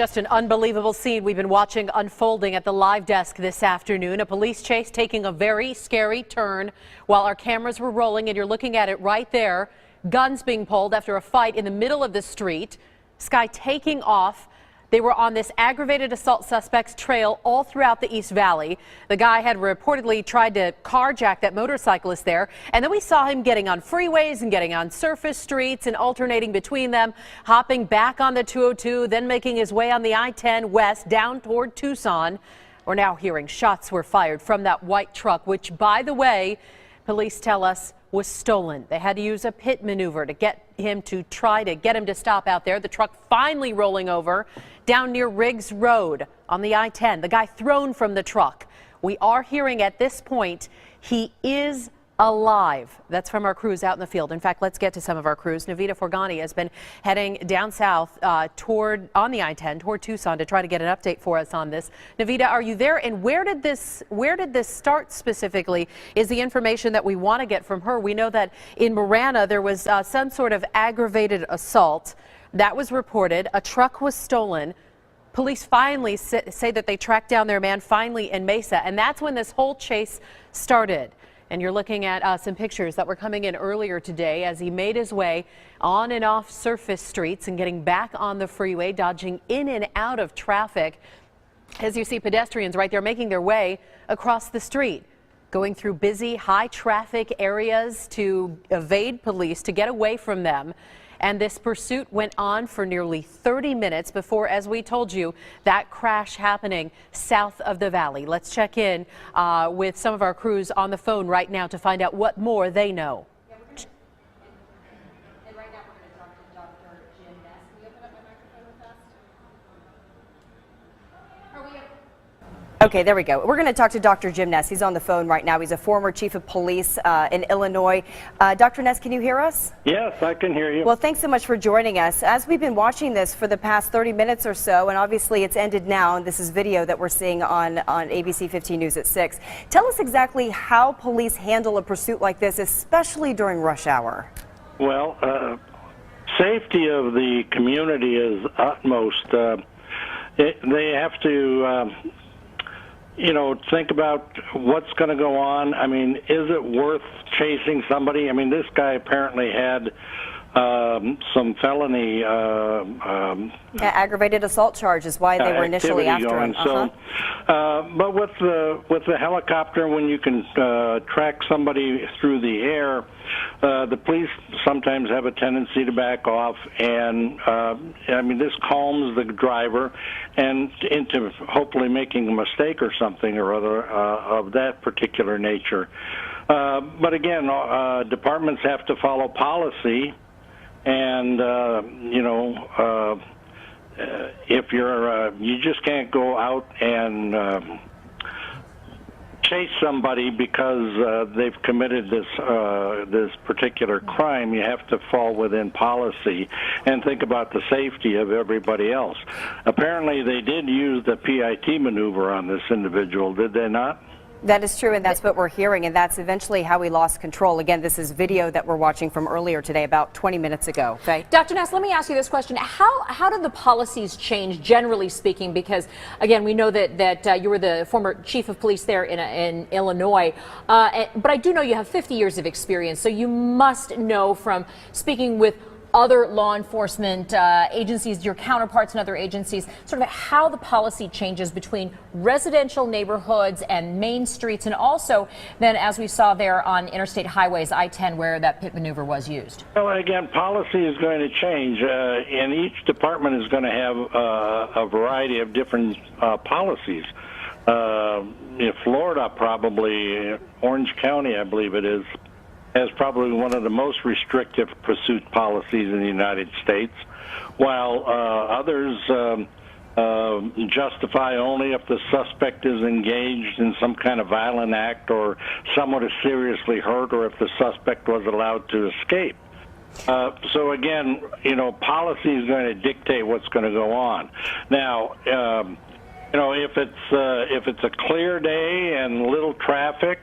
Just an unbelievable scene we've been watching unfolding at the live desk this afternoon. A police chase taking a very scary turn while our cameras were rolling, and you're looking at it right there. Guns being pulled after a fight in the middle of the street. This guy taking off. They were on this aggravated assault suspect's trail all throughout the East Valley. The guy had reportedly tried to carjack that motorcyclist there. And then we saw him getting on freeways and getting on surface streets and alternating between them, hopping back on the 202, then making his way on the I-10 west down toward Tucson. We're now hearing shots were fired from that white truck, which, by the way, police tell us was stolen. They had to use a pit maneuver to get him to stop out there. The truck finally rolling over down near Riggs Road on the I-10. The guy thrown from the truck. We are hearing at this point he is alive. That's from our crews out in the field. In fact, let's get to some of our crews. Navita Forgani has been heading down south on the I-10 toward Tucson to try to get an update for us on this. Navita, are you there? And where did this start specifically is the information that we want to get from her. We know that in Marana there was some sort of aggravated assault that was reported. A truck was stolen. Police finally say that they tracked down their man finally in Mesa, and that's when this whole chase started. And you're looking at some pictures that were coming in earlier today as he made his way on and off surface streets and getting back on the freeway, dodging in and out of traffic. As you see pedestrians right there making their way across the street, going through busy, high traffic areas to evade police, to get away from them. And this pursuit went on for nearly 30 minutes before, as we told you, that crash happening south of the valley. Let's check in with some of our crews on the phone right now to find out what more they know. And right now we're going to talk to Dr. Jim Ness. Can you open up my microphone real fast? Okay, there we go. We're going to talk to Dr. Jim Ness. He's on the phone right now. He's a former chief of police in Illinois. Dr. Ness, can you hear us? Yes, I can hear you. Well, thanks so much for joining us. As we've been watching this for the past 30 minutes or so, and obviously it's ended now, and this is video that we're seeing on ABC 15 News at 6. Tell us exactly how police handle a pursuit like this, especially during rush hour. Well, safety of the community is utmost. They have to think about what's going to go on. I mean, is it worth chasing somebody? I mean, this guy apparently had some felony aggravated assault charges. Why they were initially after him. So, but with the helicopter, when you can track somebody through the air, the police sometimes have a tendency to back off, and I mean, this calms the driver and into hopefully making a mistake or something or other of that particular nature. But again, departments have to follow policy, and if you just can't go out and chase somebody because they've committed this particular crime. You have to fall within policy and think about the safety of everybody else. Apparently, they did use the PIT maneuver on this individual, did they not? That is true, and that's what we're hearing, and that's eventually how he lost control. Again, this is video that we're watching from earlier today, about 20 minutes ago. Okay? Dr. Ness, let me ask you this question. How did the policies change, generally speaking? Because, again, we know that you were the former chief of police there in Illinois, but I do know you have 50 years of experience, so you must know from speaking with other law enforcement agencies, your counterparts in other agencies, sort of how the policy changes between residential neighborhoods and main streets, and also then, as we saw there on interstate highways, I-10, where that pit maneuver was used. Well, again, policy is going to change, and each department is going to have a variety of different policies. In Florida, probably, Orange County, I believe it is, has probably one of the most restrictive pursuit policies in the United States, while others justify only if the suspect is engaged in some kind of violent act or someone is seriously hurt or if the suspect was allowed to escape. So again, policy is going to dictate what's going to go on. Now, if it's a clear day and little traffic,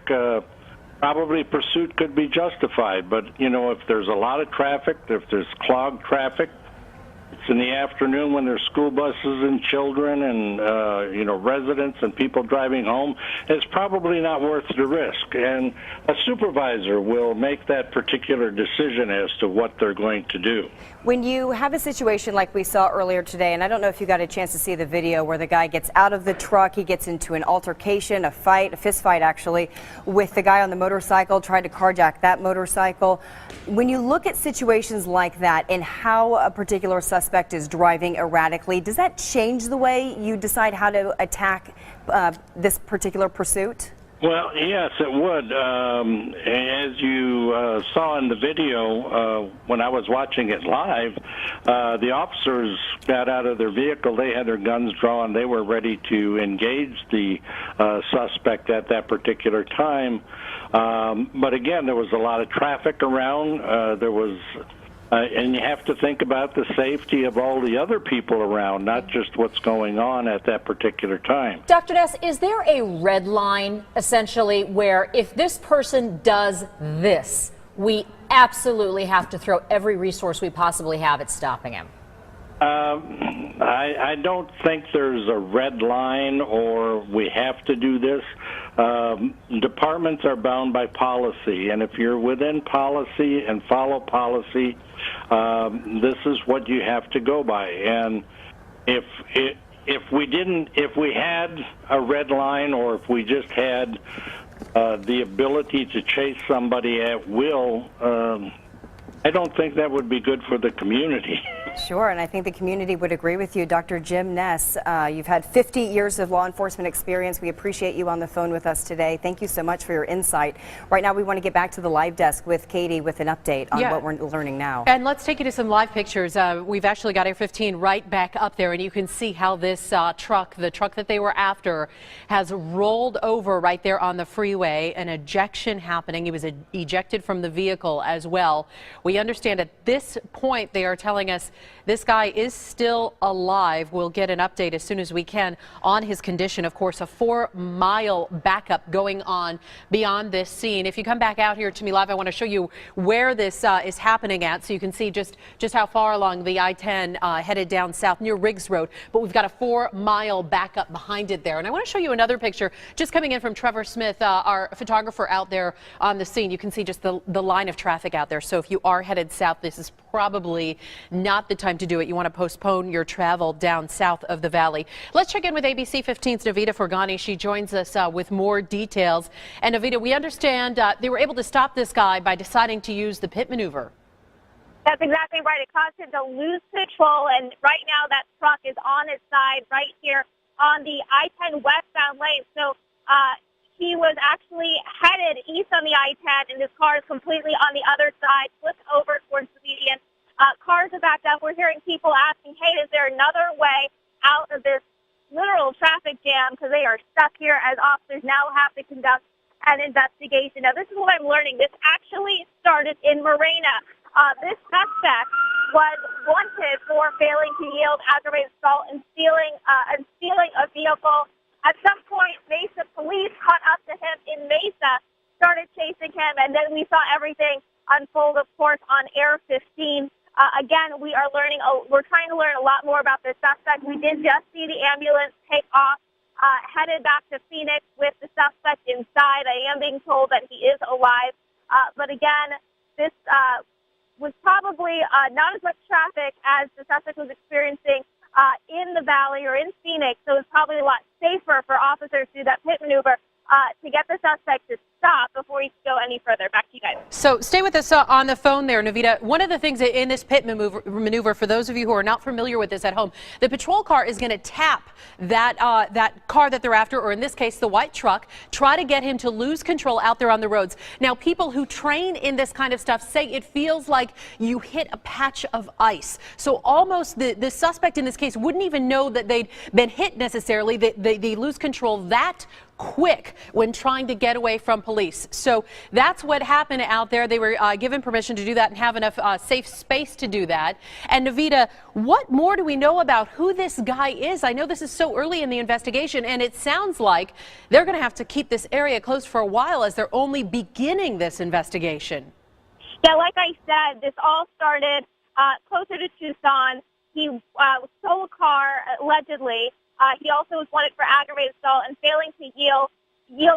probably pursuit could be justified. But if there's a lot of traffic, if there's clogged traffic, in the afternoon when there's school buses and children and residents and people driving home, it's probably not worth the risk. And a supervisor will make that particular decision as to what they're going to do. When you have a situation like we saw earlier today, and I don't know if you got a chance to see the video where the guy gets out of the truck, he gets into an altercation, a fist fight actually, with the guy on the motorcycle, trying to carjack that motorcycle. When you look at situations like that and how a particular suspect is driving erratically, does that change the way you decide how to attack this particular pursuit? Well, yes, it would. As you saw in the video, when I was watching it live, the officers got out of their vehicle. They had their guns drawn. They were ready to engage the suspect at that particular time. But again, there was a lot of traffic around. And you have to think about the safety of all the other people around, not just what's going on at that particular time. Dr. Ness, is there a red line, essentially, where if this person does this, we absolutely have to throw every resource we possibly have at stopping him? I don't think there's a red line or we have to do this. Departments are bound by policy, and if you're within policy and follow policy, this is what you have to go by. And if we had a red line, or if we just had the ability to chase somebody at will, I don't think that would be good for the community. Sure, and I think the community would agree with you. Dr. Jim Ness, you've had 50 years of law enforcement experience. We appreciate you on the phone with us today. Thank you so much for your insight. Right now, we want to get back to the live desk with Katie with an update on what we're learning now. And let's take you to some live pictures. We've actually got Air 15 right back up there, and you can see how this truck, the truck that they were after, has rolled over right there on the freeway. An ejection happening. He was ejected from the vehicle as well. We understand at this point they are telling us this guy is still alive. We'll get an update as soon as we can on his condition. Of course, a 4-mile backup going on beyond this scene. If you come back out here to me live, I want to show you where this is happening at, so you can see just how far along the I-10 headed down south near Riggs Road. But we've got a 4-mile backup behind it there. And I want to show you another picture just coming in from Trevor Smith, our photographer out there on the scene. You can see just the line of traffic out there. So if you are headed south, this is probably not the time to do it. You want to postpone your travel down south of the valley. Let's check in with ABC 15's Navita Forgani. She joins us with more details. And Navita, we understand they were able to stop this guy by deciding to use the pit maneuver. That's exactly right. It caused him to lose control, and right now that truck is on its side right here on the I-10 westbound lane. So he was actually headed east on the I-10, and his car is completely on the other side, flipped over towards the median. Cars are backed up. We're hearing people asking, hey, is there another way out of this literal traffic jam? Because they are stuck here as officers now have to conduct an investigation. Now, this is what I'm learning. This actually started in Morena. This suspect was wanted for failing to yield aggravated assault and stealing a vehicle. At some point, Mesa police caught up to him in Mesa, started chasing him, and then we saw everything unfold, of course, on Air 15. Again, we're trying to learn a lot more about this suspect. We did just see the ambulance take off, headed back to Phoenix with the suspect inside. I am being told that he is alive. But again, this was probably not as much traffic as the suspect was experiencing in the valley or in Phoenix, so it's probably a lot safer for officers to do that pit maneuver to get the suspect to stop before he can go any further. Back to you guys. So stay with us on the phone there, Navita. One of the things in this pit maneuver, for those of you who are not familiar with this at home, the patrol car is going to tap that car that they're after, or in this case, the white truck, try to get him to lose control out there on the roads. Now, people who train in this kind of stuff say it feels like you hit a patch of ice. So almost the suspect in this case wouldn't even know that they'd been hit necessarily. They lose control that quick when trying to get away from police. So that's what happened out there. They were given permission to do that and have enough safe space to do that. And Navita, what more do we know about who this guy is? I know this is so early in the investigation, and it sounds like they're going to have to keep this area closed for a while as they're only beginning this investigation. Yeah, like I said, this all started closer to Tucson. He stole a car, allegedly. He also was wanted for aggravated assault and failing to yield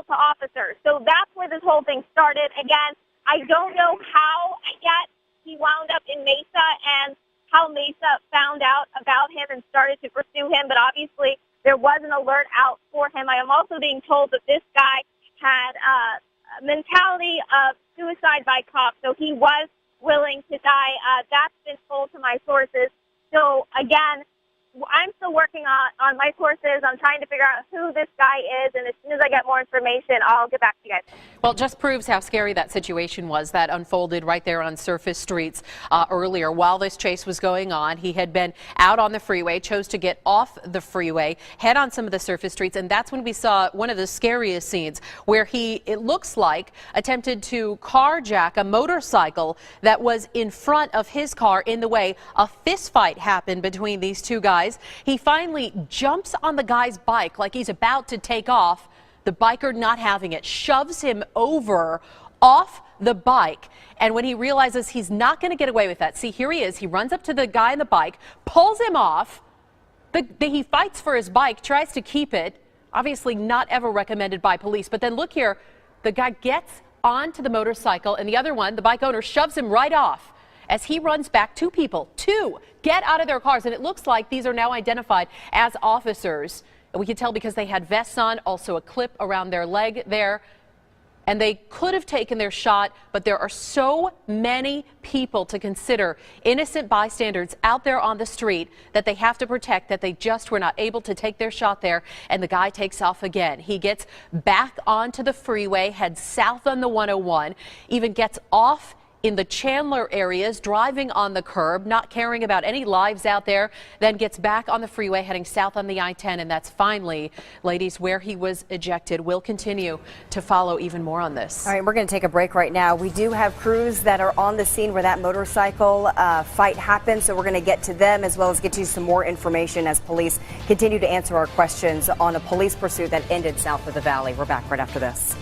to officers. So that's where this whole thing started. Again, I don't know how yet he wound up in Mesa and how Mesa found out about him and started to pursue him, but obviously there was an alert out for him. I am also being told that this guy had a mentality of suicide by cop, so he was willing to die. That's been told to my sources. So again, I'm still working on my sources. I'm trying to figure out who this guy is, and as soon as I get more information, I'll get back to you guys. Well, it just proves how scary that situation was that unfolded right there on surface streets earlier. While this chase was going on, he had been out on the freeway, chose to get off the freeway, head on some of the surface streets, and that's when we saw one of the scariest scenes where he, it looks like, attempted to carjack a motorcycle that was in front of his car in the way. A fist fight happened between these two guys. He finally jumps on the guy's bike like he's about to take off. The biker not having it, shoves him over off the bike. And when he realizes he's not going to get away with that, see, here he is. He runs up to the guy on the bike, pulls him off. He fights for his bike, tries to keep it. Obviously not ever recommended by police. But then look here, the guy gets onto the motorcycle and the other one, the bike owner, shoves him right off. As he runs back, two get out of their cars, and it looks like these are now identified as officers. We can tell because they had vests on, also a clip around their leg there, and they could have taken their shot, but there are so many people to consider, innocent bystanders out there on the street that they have to protect, that they just were not able to take their shot there, and the guy takes off again. He gets back onto the freeway, heads south on the 101, even gets off in the Chandler areas, driving on the curb, not caring about any lives out there, then gets back on the freeway heading south on the I-10, and that's finally, ladies, where he was ejected. We'll continue to follow even more on this. All right, we're going to take a break right now. We do have crews that are on the scene where that motorcycle fight happened, so we're going to get to them as well as get you some more information as police continue to answer our questions on a police pursuit that ended south of the valley. We're back right after this.